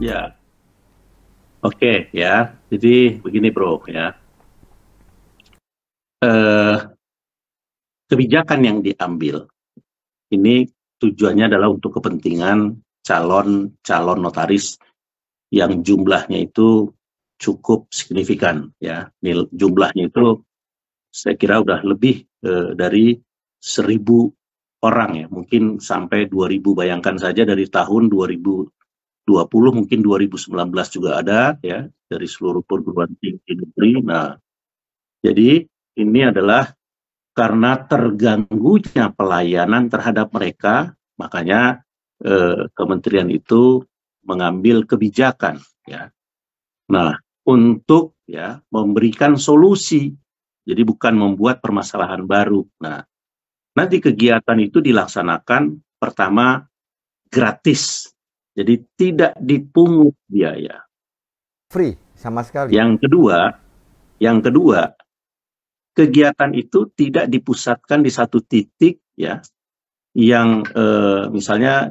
Ya, oke ya. Jadi begini bro ya. Eh, Kebijakan yang diambil ini tujuannya adalah untuk kepentingan calon notaris yang jumlahnya itu cukup signifikan ya. Jumlahnya itu saya kira udah lebih dari 1.000 orang ya. Mungkin sampai 2.000. Bayangkan saja dari tahun 2020 mungkin 2019 juga ada ya dari seluruh perguruan tinggi negeri. Nah, jadi ini adalah karena terganggunya pelayanan terhadap mereka, makanya kementerian itu mengambil kebijakan ya. Nah, untuk ya memberikan solusi. Jadi bukan membuat permasalahan baru. Nah, nanti kegiatan itu dilaksanakan pertama gratis. Jadi tidak dipungut biaya. Free sama sekali. Yang kedua, kegiatan itu tidak dipusatkan di satu titik ya, yang misalnya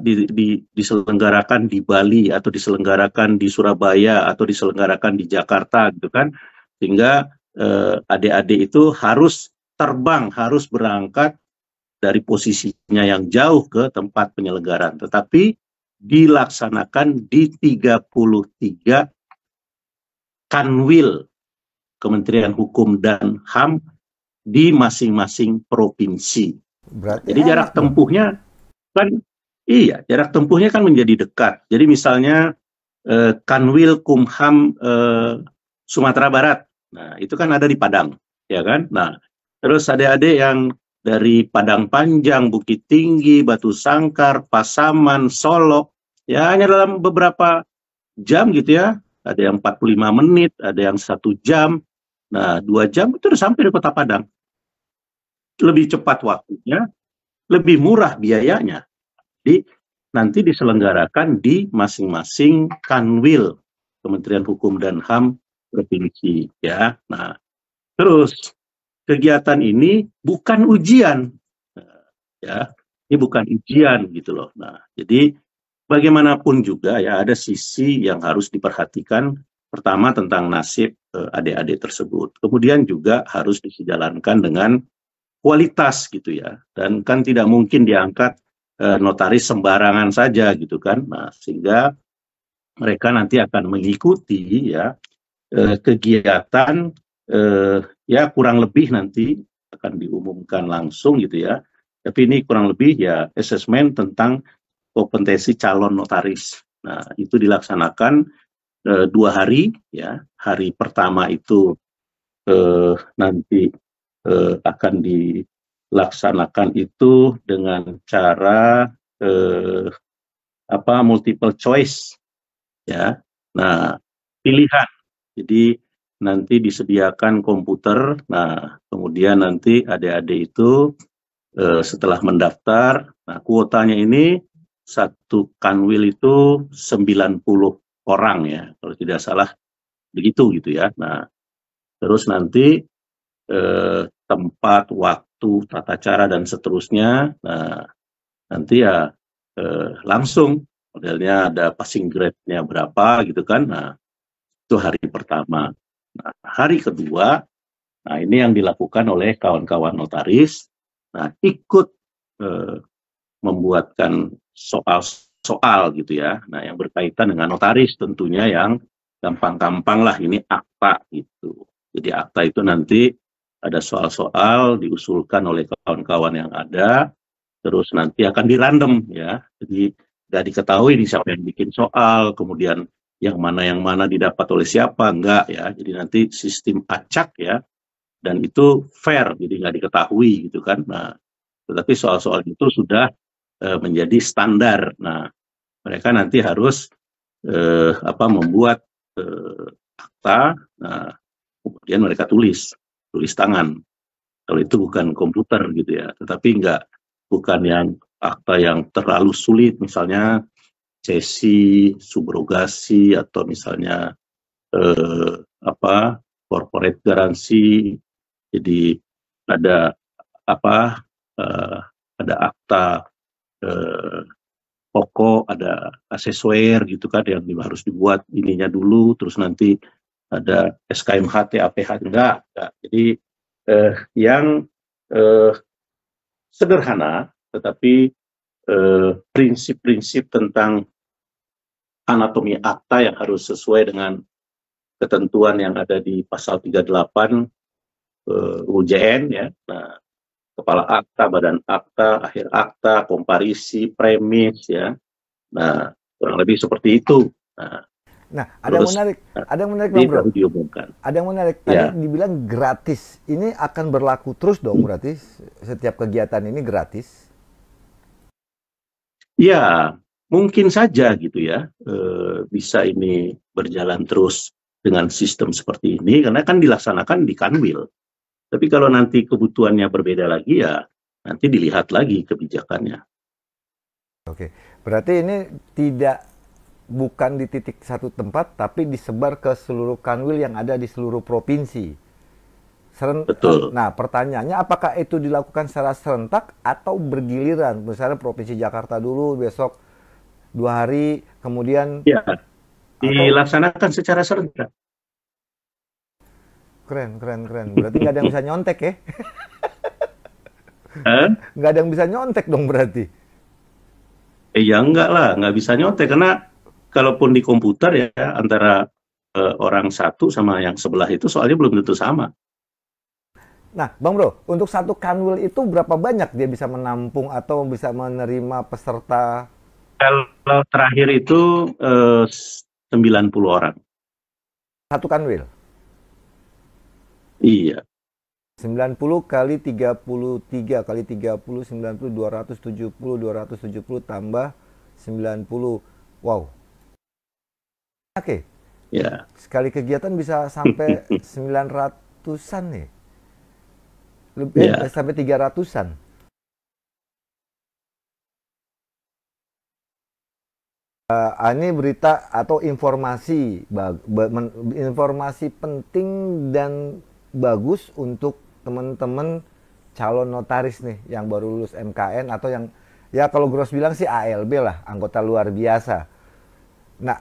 diselenggarakan di Bali atau diselenggarakan di Surabaya atau diselenggarakan di Jakarta gitu kan, sehingga adik-adik itu harus terbang, harus berangkat dari posisinya yang jauh ke tempat penyelenggaraan, tetapi dilaksanakan di 33 kanwil Kementerian Hukum dan HAM di masing-masing provinsi. Berarti Jadi enak jarak dong. tempuhnya kan, iya, jarak tempuhnya kan menjadi dekat. Jadi misalnya Kanwil Kumham Sumatera Barat, nah itu kan ada di Padang, ya kan? Nah, terus adik-adik yang dari Padang Panjang, Bukit Tinggi, Batu Sangkar, Pasaman, Solok, ya hanya dalam beberapa jam gitu ya. Ada yang 45 menit, ada yang 1 jam. Nah, 2 jam itu udah sampai di Kota Padang. Lebih cepat waktunya, lebih murah biayanya. Jadi nanti diselenggarakan di masing-masing kanwil Kementerian Hukum dan HAM provinsi ya. Nah, terus kegiatan ini bukan ujian ya. Ini bukan ujian gitu loh. Nah, jadi bagaimanapun juga ya ada sisi yang harus diperhatikan. Pertama tentang nasib adik-adik tersebut. Kemudian juga harus disejalankan dengan kualitas gitu ya. Dan kan tidak mungkin diangkat notaris sembarangan saja gitu kan. Nah, sehingga mereka nanti akan mengikuti ya kegiatan ya kurang lebih nanti akan diumumkan langsung gitu ya. Tapi ini kurang lebih ya asesmen tentang kompetensi calon notaris. Nah, itu dilaksanakan 2 hari ya. Hari pertama itu nanti akan dilaksanakan itu dengan cara multiple choice ya. Nah, pilihan. Jadi nanti disediakan komputer. Nah, kemudian nanti adik-adik itu setelah mendaftar, nah kuotanya ini satu kanwil itu 90 orang ya, kalau tidak salah begitu gitu ya. Nah, terus nanti tempat, waktu, tata cara dan seterusnya. Nah, nanti ya langsung modelnya ada passing grade-nya berapa gitu kan. Nah, itu hari pertama. Nah, hari kedua, nah ini yang dilakukan oleh kawan-kawan notaris. Nah, ikut eh, membuatkan soal-soal gitu ya. Nah, yang berkaitan dengan notaris tentunya yang gampang-gampang lah, ini akta gitu. Jadi akta itu nanti ada soal-soal diusulkan oleh kawan-kawan yang ada, terus nanti akan dirandom ya. Jadi nggak diketahui nih siapa yang bikin soal, kemudian yang mana didapat oleh siapa, enggak ya. Jadi nanti sistem acak ya, dan itu fair, jadi nggak diketahui gitu kan. Nah, tetapi soal-soal itu sudah menjadi standar. Nah, mereka nanti harus membuat akta, nah, kemudian mereka tulis tangan. Kalau itu bukan komputer gitu ya, tetapi bukan yang akta yang terlalu sulit, misalnya cesi, subrogasi, atau misalnya eh, corporate garansi. Jadi ada apa? Eh, ada akta eh, pokok, ada aksesor gitu kan yang harus dibuat ininya dulu, terus nanti ada SKMH, TAPH, enggak. Jadi yang sederhana, tetapi prinsip-prinsip tentang anatomi akta yang harus sesuai dengan ketentuan yang ada di pasal 38 UJN ya. Nah, kepala akta, badan akta, akhir akta, komparisi, premis ya. Nah, kurang lebih seperti itu. Nah, ada yang menarik Bang Bro. Diumumkan. Ada yang menarik. Tadi dibilang gratis. Ini akan berlaku terus dong berarti setiap kegiatan ini gratis? Ya, mungkin saja gitu ya. Bisa ini berjalan terus dengan sistem seperti ini karena kan dilaksanakan di Kanwil. Tapi kalau nanti kebutuhannya berbeda lagi ya nanti dilihat lagi kebijakannya. Oke, berarti ini bukan di titik satu tempat tapi disebar ke seluruh Kanwil yang ada di seluruh provinsi. Betul. Nah, pertanyaannya apakah itu dilakukan secara serentak atau bergiliran? Misalnya Provinsi Jakarta dulu, besok 2 hari, kemudian... Ya, dilaksanakan secara serentak. Keren. Berarti nggak ada yang bisa nyontek ya? Nggak ada yang bisa nyontek dong berarti? Ya enggak lah, nggak bisa nyontek. Karena kalaupun di komputer ya, antara orang satu sama yang sebelah itu soalnya belum tentu sama. Nah, Bang Bro, untuk satu Kanwil itu berapa banyak dia bisa menampung atau bisa menerima peserta? Kalau terakhir itu 90 orang. Satu Kanwil? Iya. 90 kali 33 kali 30, 90, 270 tambah 90. Wow. Oke. Ya. Sekali kegiatan bisa sampai 900-an nih. Lebih sampai 300-an. Ini berita atau informasi penting dan bagus untuk teman-teman calon notaris nih yang baru lulus MKN atau yang ya kalau Gros bilang sih ALB lah, anggota luar biasa. Nah,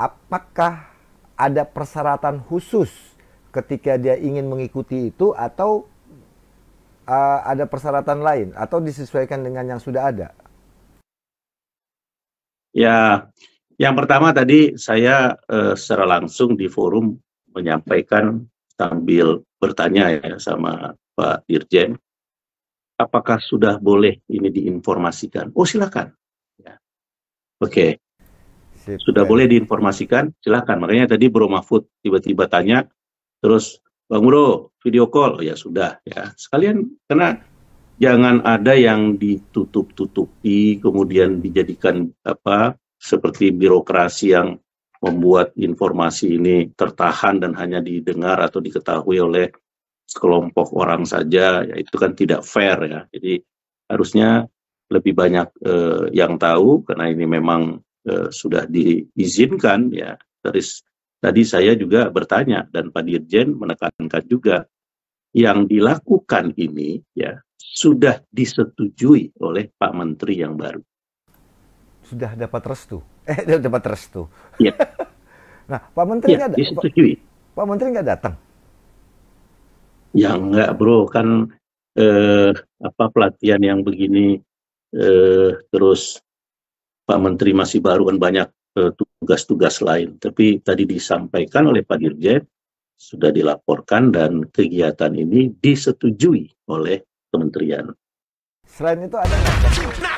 apakah ada persyaratan khusus ketika dia ingin mengikuti itu atau ada persyaratan lain atau disesuaikan dengan yang sudah ada? Ya, yang pertama tadi saya secara langsung di forum menyampaikan sambil bertanya ya sama Pak Dirjen, apakah sudah boleh ini diinformasikan? Oh silakan. Ya. Oke, sudah boleh diinformasikan, silakan. Makanya tadi Bro Mahfud tiba-tiba tanya, terus Bang Bro video call, ya sudah ya. Sekalian karena jangan ada yang ditutup-tutupi kemudian dijadikan seperti birokrasi yang membuat informasi ini tertahan dan hanya didengar atau diketahui oleh sekelompok orang saja, ya itu kan tidak fair ya. Jadi harusnya lebih banyak yang tahu karena ini memang sudah diizinkan ya. Tadi saya juga bertanya dan Pak Dirjen menekankan juga yang dilakukan ini ya sudah disetujui oleh Pak Menteri yang baru. Sudah dapat restu. Dapat restu. Iya. Nah, Pak Menteri nggak disetujui. Pak Menteri nggak datang? Ya enggak, Bro, kan pelatihan yang begini terus Pak Menteri masih baru kan banyak tugas-tugas lain. Tapi tadi disampaikan oleh Pak Dirjen sudah dilaporkan dan kegiatan ini disetujui oleh kementerian. Selain itu ada nggak?